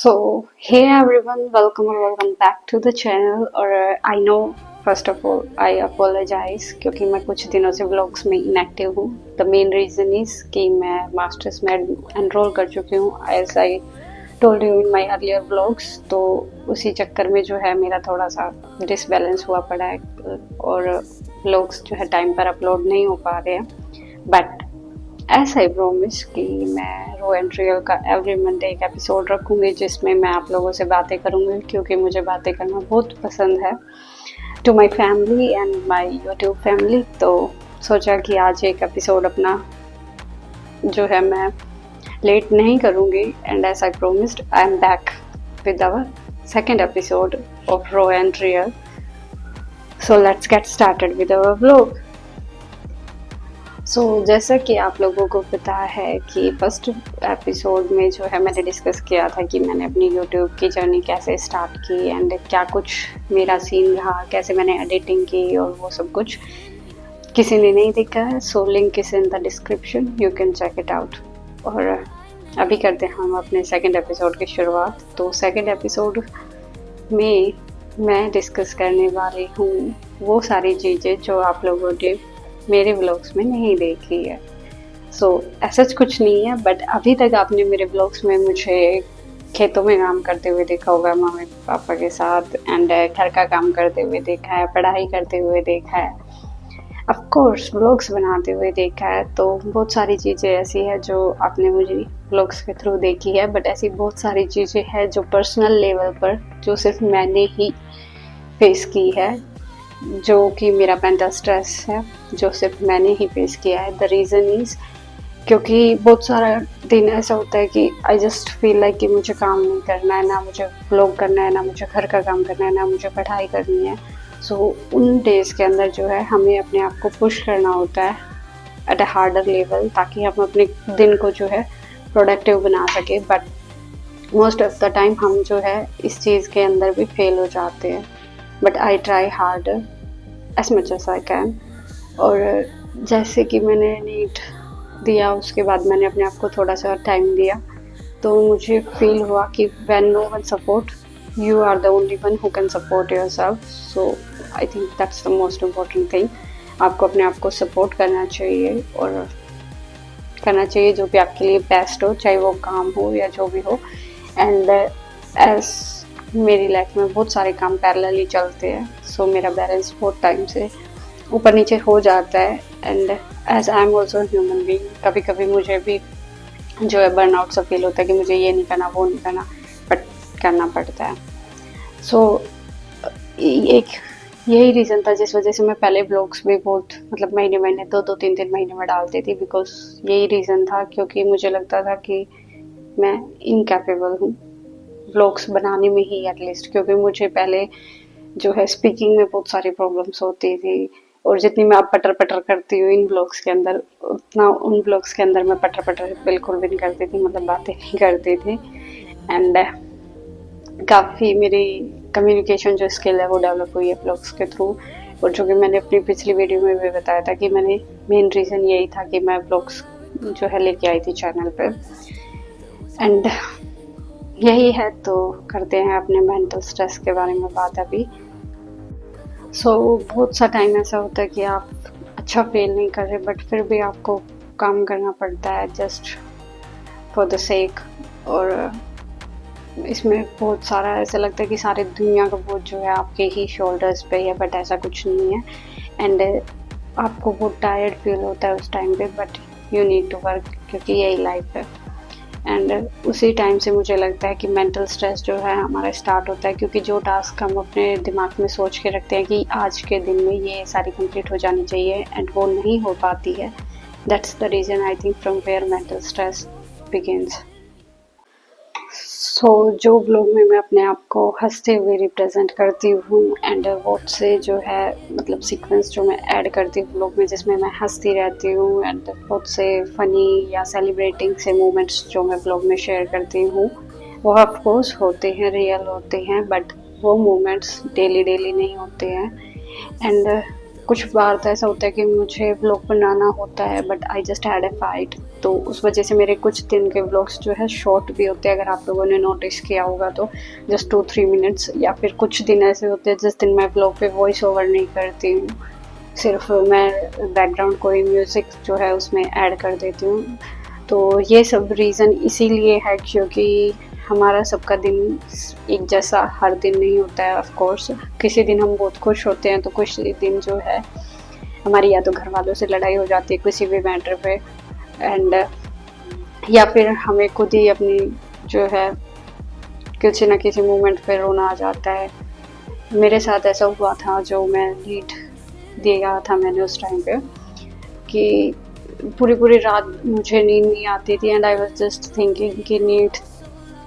Hey everyone, welcome back to the channel. और I know first of all I apologize क्योंकि मैं कुछ दिनों से व्लॉग्स में इनएक्टिव हूँ. The main reason is कि मैं मास्टर्स में एनरोल कर चुकी हूँ as I told you in my earlier vlogs. तो उसी चक्कर में जो है मेरा थोड़ा सा डिसबैलेंस हुआ पड़ा है और व्लॉग्स जो है टाइम पर अपलोड नहीं हो पा रहे हैं. बट ऐसा ही प्रोमिस कि मैं रो एंड रियल का एवरी मंडे एक एपिसोड रखूँगी जिसमें मैं आप लोगों से बातें करूँगी क्योंकि मुझे बातें करना बहुत पसंद है to my family and my YouTube family. तो सोचा कि आज एक एपिसोड अपना जो है मैं लेट नहीं करूँगी and as I promised I am back with our second episode of raw and real. So let's get started with our vlog. जैसा कि आप लोगों को पता है कि फर्स्ट एपिसोड में जो है मैंने डिस्कस किया था कि मैंने अपनी यूट्यूब की जर्नी कैसे स्टार्ट की एंड क्या कुछ मेरा सीन रहा, कैसे मैंने एडिटिंग की और वो सब कुछ. किसी ने नहीं देखा है so link is in the description, you can check it out. और अभी करते हैं हम अपने सेकेंड एपिसोड की शुरुआत. तो सेकेंड एपिसोड में मैं डिस्कस करने वाली हूँ वो सारी चीज़ें जो आप लोगों ने मेरे व्लॉग्स में नहीं देखी है. ऐसा कुछ नहीं है बट अभी तक आपने मेरे व्लॉग्स में मुझे खेतों में काम करते हुए देखा होगा मम्मी पापा के साथ एंड घर का काम करते हुए देखा है, पढ़ाई करते हुए देखा है, ऑफ कोर्स व्लॉग्स बनाते हुए देखा है. तो बहुत सारी चीज़ें ऐसी है जो आपने मुझे व्लॉग्स के थ्रू देखी है. बट ऐसी बहुत सारी चीज़ें हैं जो पर्सनल लेवल पर जो सिर्फ मैंने ही फेस की है, जो कि मेरा मेंटल स्ट्रेस है जो सिर्फ मैंने ही फेस किया है. द रीज़न इज़ क्योंकि बहुत सारा दिन ऐसा होता है कि आई जस्ट फील लाइक कि मुझे काम नहीं करना है, ना मुझे व्लॉग करना है, ना मुझे घर का काम करना है, ना मुझे पढ़ाई करनी है. उन डेज़ के अंदर जो है हमें अपने आप को पुश करना होता है एट अ हार्डर लेवल ताकि हम अपने दिन को जो है प्रोडक्टिव बना सके. But most of the time हम जो है इस चीज़ के अंदर भी फेल हो जाते हैं. But I try hard as much as I can. और जैसे कि मैंने नीट दिया उसके बाद मैंने अपने आप को थोड़ा सा टाइम दिया तो मुझे फील हुआ कि when no one support you are the only one who can support yourself. So I think that's the most important thing. आपको अपने आप को सपोर्ट करना चाहिए और करना चाहिए जो भी आपके लिए बेस्ट हो, चाहे वो काम हो या जो भी हो. एंड एज मेरी लाइफ में बहुत सारे काम पैरेलली चलते हैं सो मेरा बैलेंस बहुत टाइम से ऊपर नीचे हो जाता है. And as I am also human being कभी कभी मुझे भी जो है बर्नआउट सा फील होता है कि मुझे ये नहीं करना वो नहीं करना बट करना पड़ता है. एक यही रीज़न था जिस वजह से मैं पहले ब्लॉग्स भी बहुत मतलब महीने दो तीन महीने में डालती थी. बिकॉज यही रीज़न था क्योंकि मुझे लगता था कि मैं इनकैपेबल हूँ व्लॉग्स बनाने में ही एटलीस्ट, क्योंकि मुझे पहले जो है स्पीकिंग में बहुत सारी प्रॉब्लम्स होती थी और जितनी मैं अब पटर पटर करती हूँ इन ब्लॉग्स के अंदर उतना उन ब्लॉग्स के अंदर मैं पटर पटर बिल्कुल भी नहीं करती थी, मतलब बातें नहीं करती थी. एंड काफ़ी मेरी कम्युनिकेशन जो स्किल है वो डेवलप हुई है ब्लॉग्स के थ्रू. और जो कि मैंने अपनी पिछली वीडियो में भी बताया था कि मैंने मेन रीज़न यही था कि मैं ब्लॉग्स जो है लेके आई थी चैनल पर. एंड यही है. तो करते हैं अपने मेंटल स्ट्रेस के बारे में बात अभी. बहुत सा टाइम ऐसा होता है कि आप अच्छा फील नहीं कर रहे बट फिर भी आपको काम करना पड़ता है जस्ट फॉर द सेक. और इसमें बहुत सारा ऐसा लगता है कि सारी दुनिया का बोझ जो है आपके ही शोल्डर्स पे है बट ऐसा कुछ नहीं है. एंड आपको बहुत टायर्ड फील होता है उस टाइम पे but you need to work क्योंकि यही लाइफ है. एंड उसी टाइम से मुझे लगता है कि मेंटल स्ट्रेस जो है हमारा स्टार्ट होता है क्योंकि जो टास्क हम अपने दिमाग में सोच के रखते हैं कि आज के दिन में ये सारी कंप्लीट हो जानी चाहिए एंड वो नहीं हो पाती है. That's the reason I think from where mental stress begins. जो ब्लॉग में मैं अपने आप को हंसते हुए रिप्रेजेंट करती हूँ एंड वॉट से जो है मतलब सीक्वेंस जो मैं ऐड करती हूँ ब्लॉग में जिसमें मैं हंसती रहती हूँ एंड बहुत से फ़नी या सेलिब्रेटिंग से मोमेंट्स जो मैं ब्लॉग में शेयर करती हूँ वो ऑफ कोर्स होते हैं, रियल होते हैं बट वो मोमेंट्स डेली नहीं होते हैं. एंड कुछ बार तो ऐसा होता है कि मुझे व्लॉग बनाना होता है but I just had a fight, तो उस वजह से मेरे कुछ दिन के व्लॉग्स जो है शॉर्ट भी होते हैं, अगर आप लोगों ने नोटिस किया होगा तो जस्ट 2-3 मिनट्स। या फिर कुछ दिन ऐसे होते हैं जिस दिन मैं व्लॉग पे वॉइस ओवर नहीं करती हूँ, सिर्फ मैं बैकग्राउंड कोई म्यूज़िक जो है उसमें ऐड कर देती हूँ। तो ये सब रीज़न इसीलिए है क्योंकि हमारा सबका दिन एक जैसा हर दिन नहीं होता है। ऑफ कोर्स किसी दिन हम बहुत खुश होते हैं तो कुछ दिन जो है हमारी या तो घर वालों से लड़ाई हो जाती है किसी भी मैटर पे, एंड या फिर हमें खुद ही अपनी जो है किसी न किसी मोमेंट पे रोना आ जाता है। मेरे साथ ऐसा हुआ था, जो मैं नीट दिया था मैंने उस टाइम पे, कि पूरी रात मुझे नींद नहीं आती थी and I was just thinking कि नीट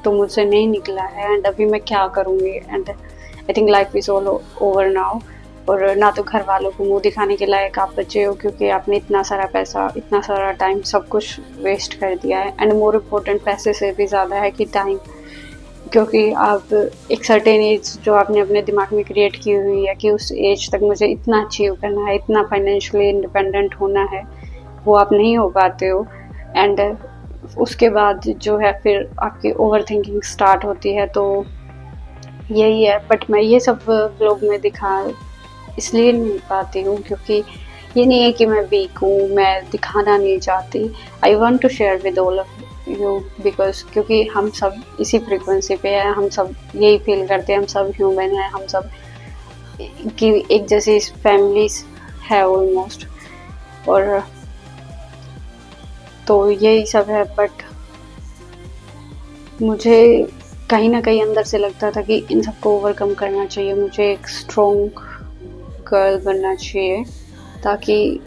तो मुझसे नहीं निकला है एंड अभी मैं क्या करूँगी, and I think life is all over now. और ना तो घर वालों को मुंह दिखाने के लायक आप बचे हो क्योंकि आपने इतना सारा पैसा, इतना सारा टाइम, सब कुछ वेस्ट कर दिया है। एंड मोर इम्पोर्टेंट पैसे से भी ज़्यादा है कि टाइम, क्योंकि आप एक सर्टेन एज जो आपने अपने दिमाग में क्रिएट की हुई है कि उस एज तक मुझे इतना अचीव करना है, इतना फाइनेंशियली इंडिपेंडेंट होना है, वो आप नहीं हो पाते हो। एंड उसके बाद जो है फिर आपकी ओवर थिंकिंग स्टार्ट होती है। तो यही है, बट मैं ये सब ब्लॉग में दिखा इसलिए नहीं पाती हूँ क्योंकि ये नहीं है कि मैं वीक हूँ, मैं दिखाना नहीं चाहती। I want to share with all of you because क्योंकि हम सब इसी फ्रीक्वेंसी पे हैं, हम सब यही फील करते हैं, हम सब ह्यूमन हैं, हम सब की एक जैसी फैमिली है ऑलमोस्ट। और तो यही सब है, बट मुझे कहीं ना कहीं अंदर से लगता था कि इन सबको ओवरकम करना चाहिए, मुझे एक स्ट्रॉन्ग गर्ल बनना चाहिए ताकि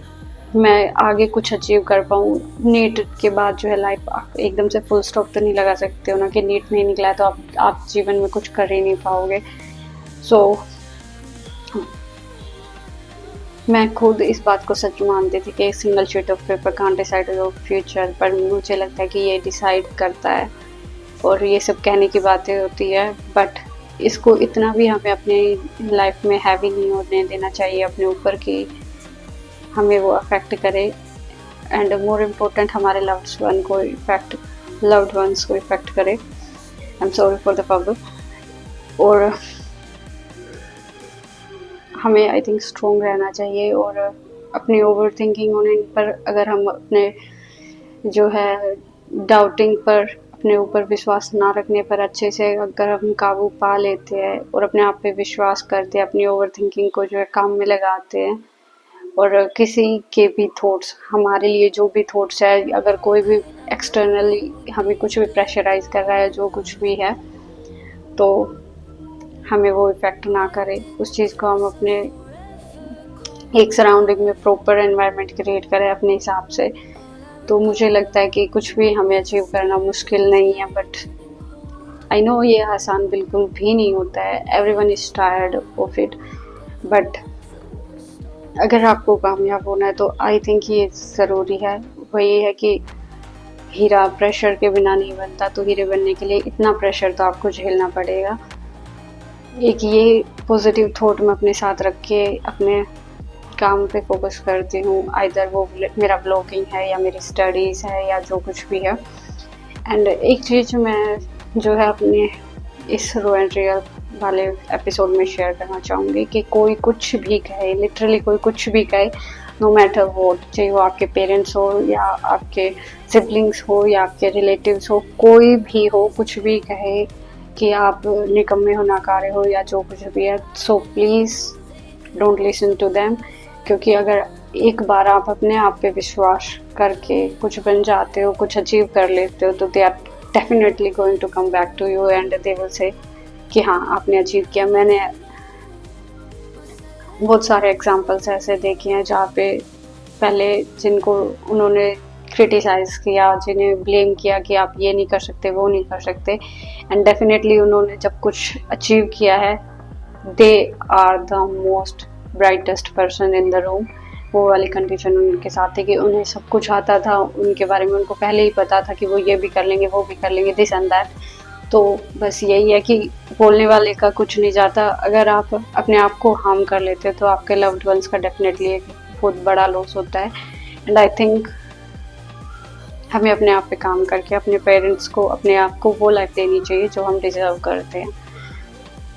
मैं आगे कुछ अचीव कर पाऊँ। नीट के बाद जो है लाइफ एकदम से फुल स्टॉप तो नहीं लगा सकते हो ना, कि नीट नहीं निकला तो आप जीवन में कुछ कर ही नहीं पाओगे। सो मैं खुद इस बात को सच मानती थी कि single sheet of paper can't decide your future, पर मुझे लगता है कि ये डिसाइड करता है। और ये सब कहने की बातें होती है, बट इसको इतना भी हमें अपनी लाइफ में हैवी नहीं होने देना चाहिए अपने ऊपर कि हमें वो अफेक्ट करे, एंड मोर इम्पोर्टेंट हमारे लव्ड वंस को इफेक्ट करे। I am sorry for the public. और हमें आई थिंक स्ट्रॉन्ग रहना चाहिए, और अपनी ओवर थिंकिंग होने पर, अगर हम अपने जो है डाउटिंग पर, अपने ऊपर विश्वास ना रखने पर अच्छे से अगर हम काबू पा लेते हैं और अपने आप पे विश्वास करते हैं, अपनी ओवर थिंकिंग को जो है काम में लगाते हैं, और किसी के भी थॉट्स, हमारे लिए जो भी थॉट्स है, अगर कोई भी एक्सटर्नली हमें कुछ भी प्रेशराइज कर रहा है, जो कुछ भी है, तो हमें वो इफ़ेक्ट ना करे। उस चीज़ को हम अपने एक सराउंडिंग में प्रॉपर एनवायरनमेंट क्रिएट करें अपने हिसाब से। तो मुझे लगता है कि कुछ भी हमें अचीव करना मुश्किल नहीं है, बट आई नो ये आसान बिल्कुल भी नहीं होता है। Everyone is tired of it, but अगर आपको कामयाब होना है तो आई थिंक ये ज़रूरी है। वही है कि हीरा प्रेशर के बिना नहीं बनता, तो हीरे बनने के लिए इतना प्रेशर तो आपको झेलना पड़ेगा। एक ये पॉजिटिव थॉट मैं अपने साथ रख के अपने काम पे फोकस करती हूँ, आइदर वो मेरा ब्लॉगिंग है या मेरी स्टडीज़ है या जो कुछ भी है। एंड एक चीज़ मैं जो है अपने इस रो एंड रियल वाले एपिसोड में शेयर करना चाहूँगी कि कोई कुछ भी कहे, लिटरली कोई कुछ भी कहे, नो मैटर व्हाट, चाहे वो आपके पेरेंट्स हो या आपके सिबलिंग्स हो या आपके रिलेटिव्स हो, कोई भी हो, कुछ भी कहे कि आप निकम्मे हो, नाकारे हो या जो कुछ भी है, so please don't listen to them. क्योंकि अगर एक बार आप अपने आप पे विश्वास करके कुछ बन जाते हो, कुछ अचीव कर लेते हो, तो they are definitely going to come back to you and they will say कि हाँ आपने अचीव किया। मैंने बहुत सारे एग्जांपल्स ऐसे देखे हैं जहाँ पे पहले जिनको उन्होंने क्रिटिसाइज़ किया, जिन्हें ब्लेम किया कि आप ये नहीं कर सकते, वो नहीं कर सकते, एंड डेफिनेटली उन्होंने जब कुछ अचीव किया है, they are the most brightest person in the room. वो वाली कंडीशन उनके साथ थी कि उन्हें सब कुछ आता था, उनके बारे में उनको पहले ही पता था कि वो ये भी कर लेंगे, वो भी कर लेंगे, दिस एंड दैट। तो बस यही है कि बोलने वाले का कुछ नहीं जाता, अगर आप अपने आप को हार्म कर लेते हो तो आपके लव्ड वंस का डेफिनेटली एक बहुत बड़ा लॉस होता है। एंड आई थिंक हमें अपने आप पे काम करके अपने पेरेंट्स को, अपने आप को वो लाइफ देनी चाहिए जो हम डिजर्व करते हैं।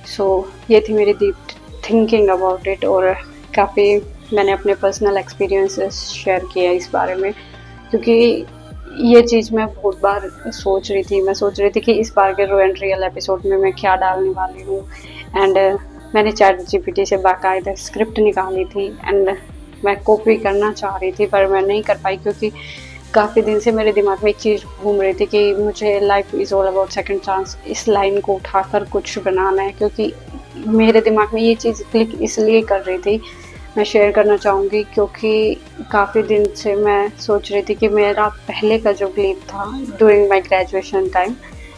सो ये थी मेरी डीप थिंकिंग अबाउट इट, और काफ़ी मैंने अपने पर्सनल एक्सपीरियंसेस शेयर किए इस बारे में, क्योंकि ये चीज़ मैं बहुत बार सोच रही थी। मैं सोच रही थी कि इस बार के रो एंड रियल एपिसोड में मैं क्या डालने वाली हूँ। एंड मैंने चैट जीपीटी से बाकायदा स्क्रिप्ट निकाली थी एंड मैं कॉपी करना चाह रही थी, पर मैं नहीं कर पाई, क्योंकि काफ़ी दिन से मेरे दिमाग में एक चीज़ घूम रही थी कि मुझे life is all about second chance, इस लाइन को उठाकर कुछ बनाना है, क्योंकि मेरे दिमाग में ये चीज़ क्लिक इसलिए कर रही थी, मैं शेयर करना चाहूँगी, क्योंकि काफ़ी दिन से मैं सोच रही थी कि मेरा पहले का जो बिलीव था ड्यूरिंग माई ग्रेजुएशन टाइम,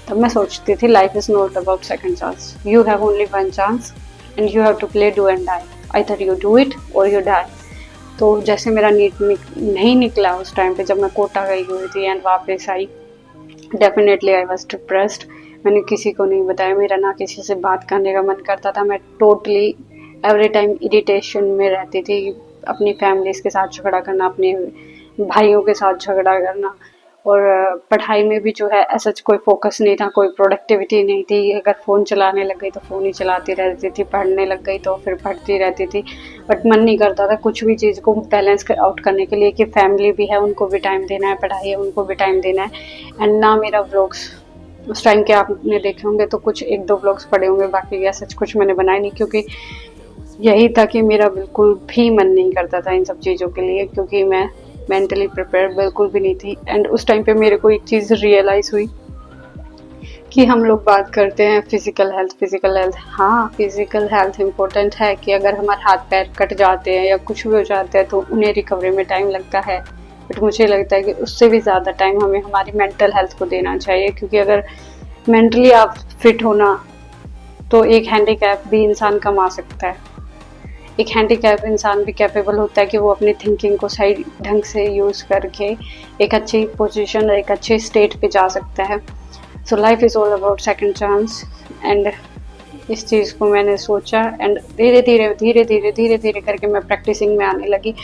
तब मैं सोचती थी life is not about second chance, you have only one chance and you have to play do and die, either you do it or you die. तो जैसे मेरा NEET नहीं निकला उस टाइम पे, जब मैं कोटा गई हुई थी एंड वापस आई, डेफिनेटली आई वॉज डिप्रेस्ड। मैंने किसी को नहीं बताया, मेरा ना किसी से बात करने का मन करता था, मैं टोटली एवरी टाइम इरिटेशन में रहती थी, अपनी फैमिलीज के साथ झगड़ा करना, अपने भाइयों के साथ झगड़ा करना, और पढ़ाई में भी जो है ऐसा कोई फोकस नहीं था, कोई प्रोडक्टिविटी नहीं थी। अगर फ़ोन चलाने लग गई तो फ़ोन ही चलाती रहती थी, पढ़ने लग गई तो फिर पढ़ती रहती थी, बट मन नहीं करता था कुछ भी चीज़ को बैलेंस आउट करने के लिए कि फैमिली भी है, उनको भी टाइम देना है, पढ़ाई है, उनको भी टाइम देना है। एंड ना मेरा व्लॉग्स उस टाइम के आपने देखे होंगे तो कुछ एक दो व्लॉग्स पड़े होंगे, बाकी ऐसा कुछ मैंने बनाया नहीं, क्योंकि यही था कि मेरा बिल्कुल भी मन नहीं करता था इन सब चीज़ों के लिए, क्योंकि मैं मेंटली प्रिपेयर बिल्कुल भी नहीं थी। एंड उस टाइम पे मेरे को एक चीज़ रियलाइज़ हुई कि हम लोग बात करते हैं फिज़िकल हेल्थ, हाँ फिज़िकल हेल्थ इम्पोर्टेंट है, कि अगर हमारे हाथ पैर कट जाते हैं या कुछ भी हो जाता है तो उन्हें रिकवरी में टाइम लगता है, बट मुझे लगता है कि उससे भी ज़्यादा टाइम हमें हमारी मेंटल हेल्थ को देना चाहिए, क्योंकि अगर मेंटली आप फिट होना तो एक हैंडीकैप भी इंसान कमा सकता है। एक हैंडीकैप इंसान भी कैपेबल होता है कि वो अपनी थिंकिंग को सही ढंग से यूज़ करके एक अच्छी पोजीशन, एक अच्छे स्टेट पे जा सकता है। So life is all about second chance. And इस चीज़ को मैंने सोचा एंड धीरे धीरे करके मैं प्रैक्टिसिंग में आने लगी,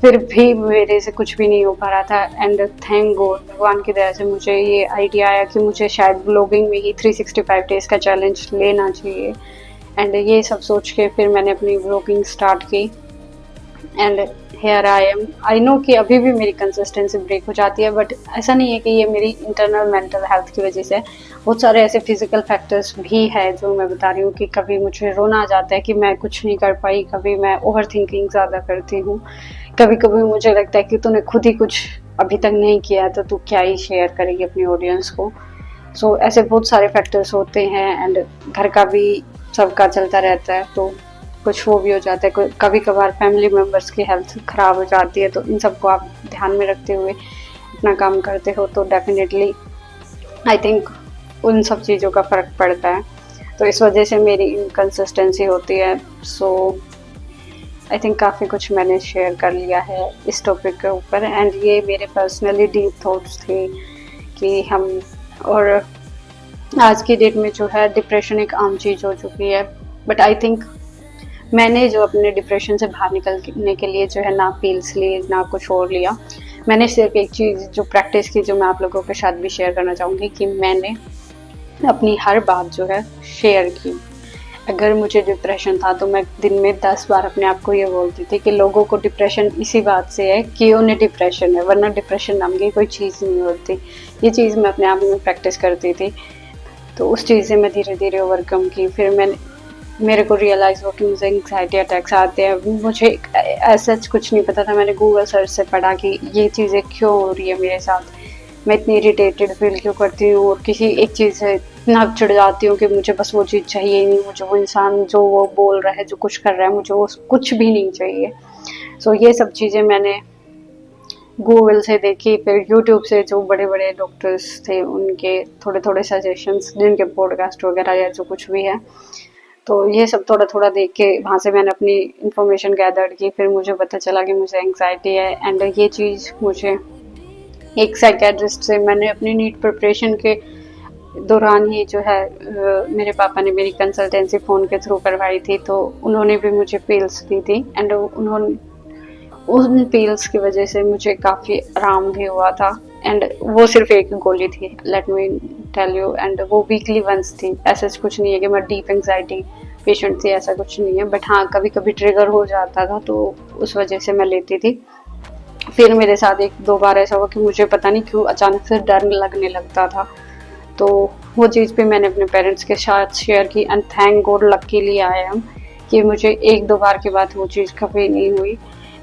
फिर भी मेरे से कुछ भी नहीं हो पा रहा था। एंड थैंक गॉड, भगवान की दया से मुझे ये आइडिया आया कि मुझे शायद ब्लॉगिंग में ही 365 डेज़ का चैलेंज लेना चाहिए। एंड ये सब सोच के फिर मैंने अपनी व्लॉगिंग स्टार्ट की and here I am. I know कि अभी भी मेरी कंसिस्टेंसी ब्रेक हो जाती है, बट ऐसा नहीं है कि ये मेरी इंटरनल मेंटल हेल्थ की वजह से, बहुत सारे ऐसे फिजिकल फैक्टर्स भी है जो मैं बता रही हूँ कि कभी मुझे रोना आ जाता है कि मैं कुछ नहीं कर पाई, कभी मैं ओवर थिंकिंग ज़्यादा करती हूँ, कभी कभी मुझे लगता है कि तूने खुद ही कुछ अभी तक नहीं किया तो तू क्या ही शेयर करेगी अपनी ऑडियंस को। सो ऐसे बहुत सारे फैक्टर्स होते हैं एंड घर का भी सबका चलता रहता है, तो कुछ वो भी हो जाता है, कभी कभार फैमिली मेम्बर्स की हेल्थ ख़राब हो जाती है, तो इन सबको आप ध्यान में रखते हुए अपना काम करते हो तो डेफिनेटली आई थिंक उन सब चीज़ों का फ़र्क पड़ता है। तो इस वजह से मेरी इनकन्सिस्टेंसी होती है। सो आई थिंक काफ़ी कुछ मैंने शेयर कर लिया है इस टॉपिक के ऊपर, एंड ये मेरे पर्सनली डीप थॉट्स थे कि हम, और आज की डेट में जो है डिप्रेशन एक आम चीज़ हो चुकी है, बट आई थिंक मैंने जो अपने डिप्रेशन से बाहर निकलने के लिए जो है ना पील्स ली ना कुछ और लिया, मैंने सिर्फ एक चीज़ जो प्रैक्टिस की, जो मैं आप लोगों के साथ भी शेयर करना चाहूँगी, कि मैंने अपनी हर बात जो है शेयर की। अगर मुझे डिप्रेशन था तो मैं दिन में 10 बार अपने आप को ये बोलती थी कि लोगों को डिप्रेशन इसी बात से है कि उन्हें डिप्रेशन है, वरना डिप्रेशन नाम की कोई चीज़ नहीं होती। ये चीज़ मैं अपने आप में प्रैक्टिस करती थी, तो उस चीज़ से मैं धीरे धीरे ओवरकम की। फिर मेरे को रियलाइज़ हो कि मुझे एंग्जाइटी अटैक्स आते हैं। मुझे ऐसा कुछ नहीं पता था, मैंने गूगल सर्च से पढ़ा कि ये चीज़ें क्यों हो रही है मेरे साथ, मैं इतनी इरिटेटेड फील क्यों करती हूँ और किसी एक चीज़ से इतना चिढ़ जाती हूँ कि मुझे बस वो चीज़ चाहिए ही नहीं, मुझे वो इंसान जो वो बोल रहा है, जो कुछ कर रहा है, मुझे वो कुछ भी नहीं चाहिए। सो ये सब चीज़ें मैंने गूगल से देखी, फिर यूट्यूब से जो बड़े बड़े डॉक्टर्स थे उनके थोड़े थोड़े सजेशंस, जिनके पॉडकास्ट वगैरह या जो कुछ भी है, तो ये सब थोड़ा थोड़ा देख के वहाँ से मैंने अपनी इन्फॉर्मेशन गैदर की। फिर मुझे पता चला कि मुझे एंग्जाइटी है, एंड ये चीज़ मुझे एक साइकेट्रिस्ट से मैंने अपनी नीट प्रिपरेशन के दौरान ही जो है मेरे पापा ने मेरी कंसल्टेंसी फ़ोन के थ्रू करवाई थी, तो उन्होंने भी मुझे पिल्स दी थी एंड उन्होंने उन पिल्स की वजह से मुझे काफ़ी आराम भी हुआ था। एंड वो सिर्फ एक गोली थी, let me tell you, and वो वीकली वंस थी। ऐसा कुछ नहीं है कि मैं डीप एंग्जाइटी पेशेंट थी, ऐसा कुछ नहीं है, बट हाँ कभी कभी ट्रिगर हो जाता था तो उस वजह से मैं लेती थी। फिर मेरे साथ एक दो बार ऐसा हुआ कि मुझे पता नहीं क्यों अचानक से डर लगने लगता था, तो वो चीज़ भी मैंने अपने पेरेंट्स के साथ शेयर की and thank God luckily I am कि मुझे एक दो बार के बाद वो चीज़ कभी नहीं हुई।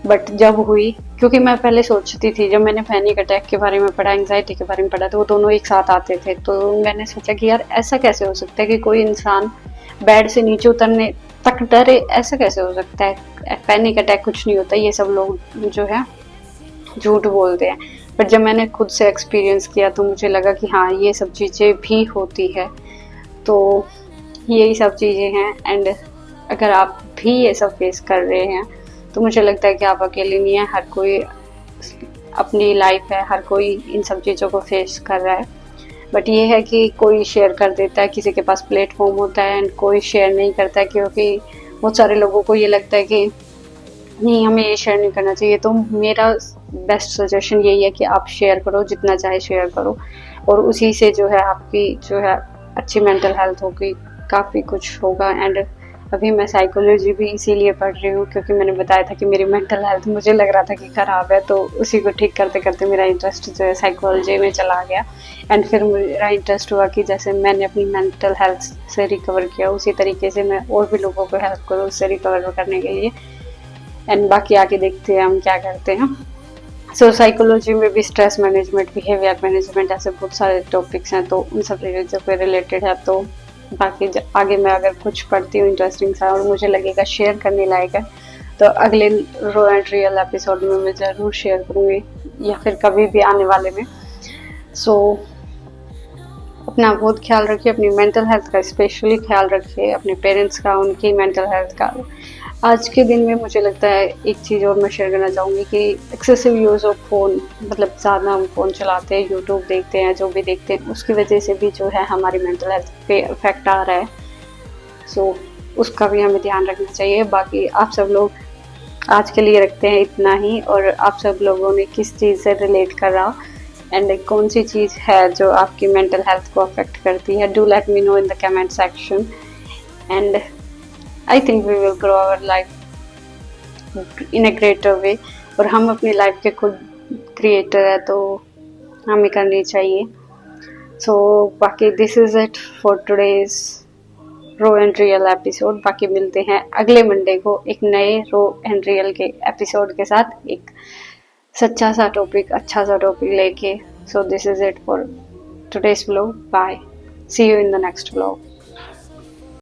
बट जब हुई, क्योंकि मैं पहले सोचती थी, जब मैंने पैनिक अटैक के बारे में पढ़ा, एंग्जाइटी के बारे में पढ़ा, तो वो दोनों एक साथ आते थे, तो मैंने सोचा कि यार ऐसा कैसे हो सकता है कि कोई इंसान बेड से नीचे उतरने तक डरे, ऐसा कैसे हो सकता है, पैनिक अटैक कुछ नहीं होता, ये सब लोग जो है झूठ बोलते हैं। बट जब मैंने खुद से एक्सपीरियंस किया तो मुझे लगा कि हाँ ये सब चीज़ें भी होती है, तो यही सब चीज़ें हैं। एंड अगर आप भी ये सब फेस कर रहे हैं तो मुझे लगता है कि आप अकेले नहीं हैं, हर कोई अपनी लाइफ है, हर कोई इन सब चीज़ों को फेस कर रहा है। बट ये है कि कोई शेयर कर देता है, किसी के पास प्लेटफॉर्म होता है, एंड कोई शेयर नहीं करता है, क्योंकि बहुत सारे लोगों को ये लगता है कि नहीं हमें ये शेयर नहीं करना चाहिए। तो मेरा बेस्ट सजेशन यही है कि आप शेयर करो, जितना चाहे शेयर करो, और उसी से जो है आपकी जो है अच्छी मेंटल हेल्थ होगी, काफ़ी कुछ होगा। एंड अभी मैं साइकोलॉजी भी इसीलिए पढ़ रही हूँ क्योंकि मैंने बताया था कि मेरी मेंटल हेल्थ मुझे लग रहा था कि ख़राब है, तो उसी को ठीक करते करते मेरा इंटरेस्ट जो है साइकोलॉजी में चला गया। एंड फिर मेरा इंटरेस्ट हुआ कि जैसे मैंने अपनी मेंटल हेल्थ से रिकवर किया, उसी तरीके से मैं और भी लोगों को हेल्प करूँ उससे रिकवर करने के लिए। एंड बाकी आगे देखते हैं हम क्या करते हैं। सो साइकोलॉजी में भी स्ट्रेस मैनेजमेंट, बिहेवियर मैनेजमेंट, ऐसे बहुत सारे टॉपिक्स हैं, तो उन सब चीज़ों पे रिलेटेड है। तो बाकी आगे मैं अगर कुछ पढ़ती हूँ इंटरेस्टिंग सा और मुझे लगेगा शेयर करने लायक है, तो अगले रॉ एंड रियल एपिसोड में मैं ज़रूर शेयर करूँगी, या फिर कभी भी आने वाले में। सो अपना बहुत ख्याल रखिए, अपनी मेंटल हेल्थ का स्पेशली ख्याल रखिए, अपने पेरेंट्स का, उनकी मेंटल हेल्थ का। आज के दिन में मुझे लगता है एक चीज़ और मैं शेयर करना चाहूँगी कि एक्सेसिव यूज़ ऑफ फ़ोन, मतलब ज़्यादा हम फ़ोन चलाते हैं, यूट्यूब देखते हैं, जो भी देखते हैं, उसकी वजह से भी जो है हमारी मेंटल हेल्थ पे इफ़ेक्ट आ रहा है। सो उसका भी हमें ध्यान रखना चाहिए। बाकी आप सब लोग आज के लिए रखते हैं इतना ही, और आप सब लोगों ने किस चीज़ से रिलेट करा एंड कौन सी चीज़ है जो आपकी मेंटल हेल्थ को अफेक्ट करती है, do let me know in the comment section. And I think we will grow our life in a greater way, और हम अपनी लाइफ के खुद क्रिएटर है, तो हमें करनी चाहिए। सो बाकी this is it for today's raw and real episode. बाकी मिलते हैं अगले मंडे को एक नए रो एंड रियल के एपिसोड के साथ, एक सच्चा सा टॉपिक, अच्छा सा टॉपिक लेके। So this is it for today's vlog. Bye, see you in the next vlog.